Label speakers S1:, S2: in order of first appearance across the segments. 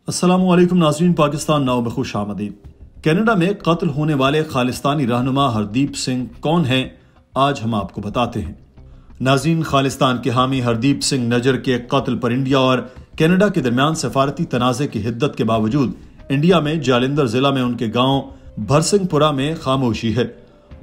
S1: अस्सलामुअलैकुम नाज़रीन, पाकिस्तान नाउ में खुश आमदीद। कनाडा में कत्ल होने वाले खालिस्तानी रहनुमा हरदीप सिंह कौन हैं, आज हम आपको बताते हैं। नाज़रीन, खालिस्तान के हामी हरदीप सिंह नजर के कत्ल पर इंडिया और कनाडा के दरमियान सफारती तनाज़े की हिद्दत के बावजूद इंडिया में जालंधर जिला में उनके गांव भरसिंगपुरा में खामोशी है।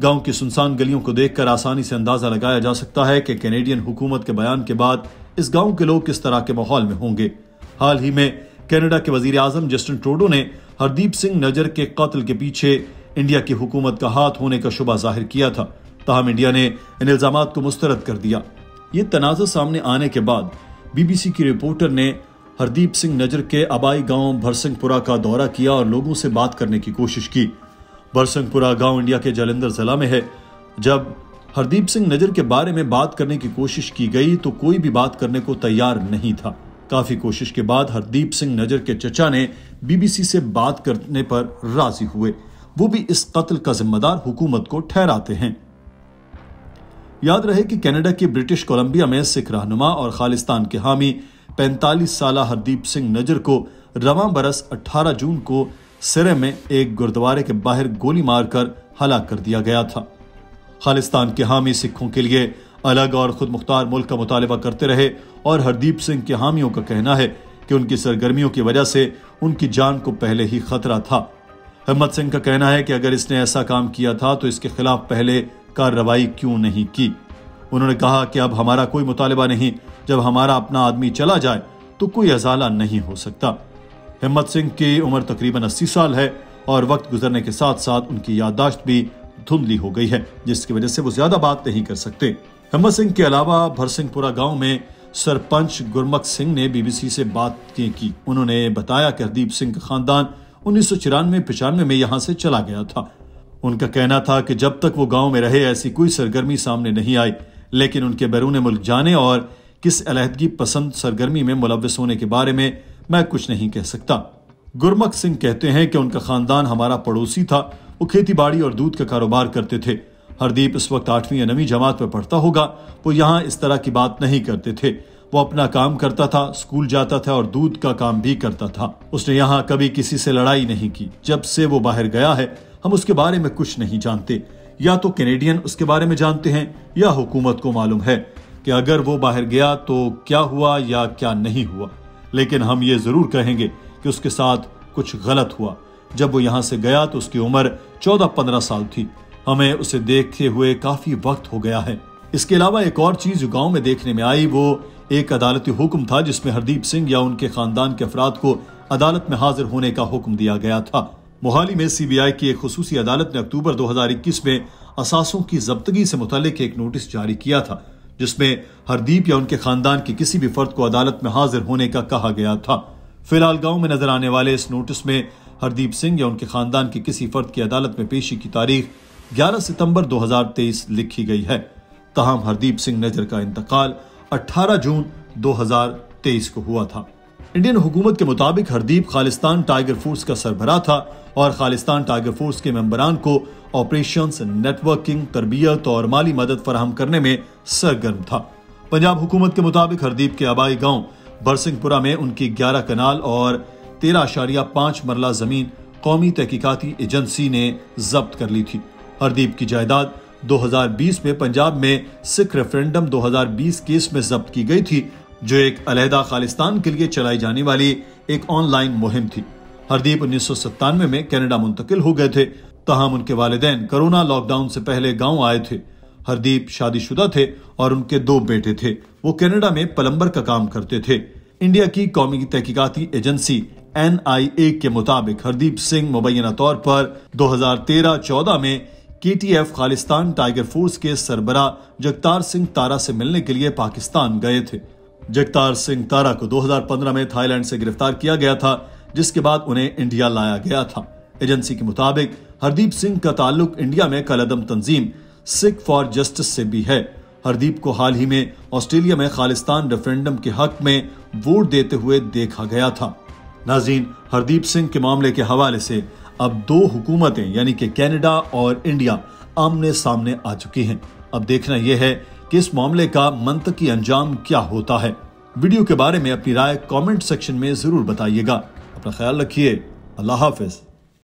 S1: गांव की सुनसान गलियों को देखकर आसानी से अंदाजा लगाया जा सकता है कि कैनेडियन हुकूमत के बयान के बाद इस गांव के लोग किस तरह के माहौल में होंगे। हाल ही में कनाडा के वजीर आजम जस्टिन ट्रूडो ने हरदीप सिंह नजर के कत्ल के पीछे इंडिया की हुकूमत का हाथ होने का शुबा जाहिर किया था, ताहम इंडिया ने इन इल्जामात को मुस्तरद कर दिया। ये तनाज़ा सामने आने के बाद बीबीसी की रिपोर्टर ने हरदीप सिंह नजर के आबाई गांव भरसिंगपुरा का दौरा किया और लोगों से बात करने की कोशिश की। भरसिंगपुरा गांव इंडिया के जालंधर जिला में है। जब हरदीप सिंह नजर के बारे में बात करने की कोशिश की गई तो कोई भी बात करने को तैयार नहीं था। काफी कोशिश के बाद हरदीप सिंह नजर के चचा ने बीबीसी से बात करने पर राजी हुए। वो भी इस कत्ल का जिम्मेदार हुकूमत को ठहराते हैं। याद रहे कि कनाडा के ब्रिटिश कोलंबिया में सिख रहनुमा और खालिस्तान के हामी 45 साला हरदीप सिंह नजर को रवां बरस 18 जून को सिरे में एक गुरुद्वारे के बाहर गोली मारकर हलाक कर दिया गया था। खालिस्तान के हामी सिखों के लिए अलग और खुद मुख्तार मुल्क का मुतालबा करते रहे और हरदीप सिंह के हामियों का कहना है कि उनकी सरगर्मियों की वजह से उनकी जान को पहले ही खतरा था। हिम्मत सिंह का कहना है कि अगर इसने ऐसा काम किया था तो इसके खिलाफ पहले कार्रवाई क्यों नहीं की। उन्होंने कहा कि अब हमारा कोई मुतालबा नहीं, जब हमारा अपना आदमी चला जाए तो कोई अजाला नहीं हो सकता। हिम्मत सिंह की उम्र तकरीबन 80 साल है और वक्त गुजरने के साथ साथ उनकी याददाश्त भी धुंधली हो गई है, जिसकी वजह से वो ज्यादा बात नहीं कर सकते। हिम्मत सिंह के अलावा भरसिंगपुरा गांव में सरपंच गुरमुख सिंह ने बीबीसी से बात की। उन्होंने बताया कि हरदीप सिंह का खानदान 1994-95 में यहां से चला गया था। उनका कहना था कि जब तक वो गांव में रहे ऐसी कोई सरगर्मी सामने नहीं आई, लेकिन उनके बैरून मुल्क जाने और किस अलहदगी पसंद सरगर्मी में मुलव्वस होने के बारे में मैं कुछ नहीं कह सकता। गुरमुख सिंह कहते हैं कि उनका खानदान हमारा पड़ोसी था। वो खेती बाड़ी और दूध का कारोबार करते थे। हरदीप इस वक्त 8वीं या 9वीं जमात में पढ़ता होगा। वो यहाँ इस तरह की बात नहीं करते थे। वो अपना काम करता था, स्कूल जाता था और दूध का काम भी करता था। उसने यहाँ कभी किसी से लड़ाई नहीं की। जब से वो बाहर गया है हम उसके बारे में कुछ नहीं जानते। या तो कैनेडियन उसके बारे में जानते हैं या हुकूमत को मालूम है कि अगर वो बाहर गया तो क्या हुआ या क्या नहीं हुआ, लेकिन हम ये जरूर कहेंगे कि उसके साथ कुछ गलत हुआ। जब वो यहाँ से गया तो उसकी उम्र 14-15 साल थी। हमें उसे देखते हुए काफी वक्त हो गया है। इसके अलावा एक और चीज जो गांव में देखने में आई वो एक अदालती हुक्म था, जिसमें हरदीप सिंह या उनके खानदान के अफराद को अदालत में हाजिर होने का हुक्म दिया गया था। मोहाली में सीबीआई की एक खुसूसी अदालत ने अक्टूबर 2021 में असासों की जब्तगी से मुताल्लिक एक नोटिस जारी किया था, जिसमें हरदीप या उनके खानदान के किसी भी फर्द को अदालत में हाजिर होने का कहा गया था। फिलहाल गांव में नजर आने वाले इस नोटिस में हरदीप सिंह या उनके खानदान के किसी फर्द की अदालत में पेशी की तारीख 11 सितंबर 2023 लिखी गई है। तहम हरदीप सिंह नजर का इंतकाल 18 जून 2023 को हुआ था। इंडियन हुकूमत के मुताबिक हरदीप खालिस्तान टाइगर फोर्स का सरबराह था और खालिस्तान टाइगर फोर्स के मेंबरान को ऑपरेशंस, नेटवर्किंग, तरबियत और माली मदद फराहम करने में सरगर्म था। पंजाब हुकूमत के मुताबिक हरदीप के आबाई गांव भरसिंगपुरा में उनकी 11 कनाल और 13.5 मरला जमीन कौमी तहकीकाती एजेंसी ने जब्त कर ली थी। हरदीप की जायदाद 2020 में पंजाब में सिख रेफरेंडम 2020 केस में जब्त की गई थी, जो एक अलहदा खालिस्तान के लिए चलाई जाने वाली एक ऑनलाइन मुहिम थी। हरदीप 1997 में कनाडा मुंतकिल हो गए थे। तहम उनके वालिदैन कोरोना लॉकडाउन से पहले गांव आए थे। हरदीप शादीशुदा थे और उनके 2 बेटे थे। वो कनाडा में प्लम्बर का काम करते थे। इंडिया की कौमी तहकीकाती एजेंसी NIA के मुताबिक हरदीप सिंह मुबैना तौर पर 2013-14 में KTF खालिस्तान टाइगर फोर्स के सरबराह जगतार सिंह तारा से मिलने के लिए पाकिस्तान गए थे। जगतार सिंह तारा को 2015 में थाईलैंड से गिरफ्तार किया गया था, जिसके बाद उन्हें इंडिया लाया गया था। एजेंसी के मुताबिक हरदीप सिंह का ताल्लुक इंडिया में कलअदम तंजीम सिख फॉर जस्टिस से भी है। हरदीप को हाल ही में ऑस्ट्रेलिया में खालिस्तान रेफरेंडम के हक में वोट देते हुए देखा गया था। नाज़रीन, हरदीप सिंह के मामले के हवाले से अब 2 हुकूमतें यानी कि कनाडा और इंडिया आमने सामने आ चुकी हैं। अब देखना यह है कि इस मामले का मंतकी अंजाम क्या होता है। वीडियो के बारे में अपनी राय कमेंट सेक्शन में जरूर बताइएगा। अपना ख्याल रखिए। अल्लाह हाफिज।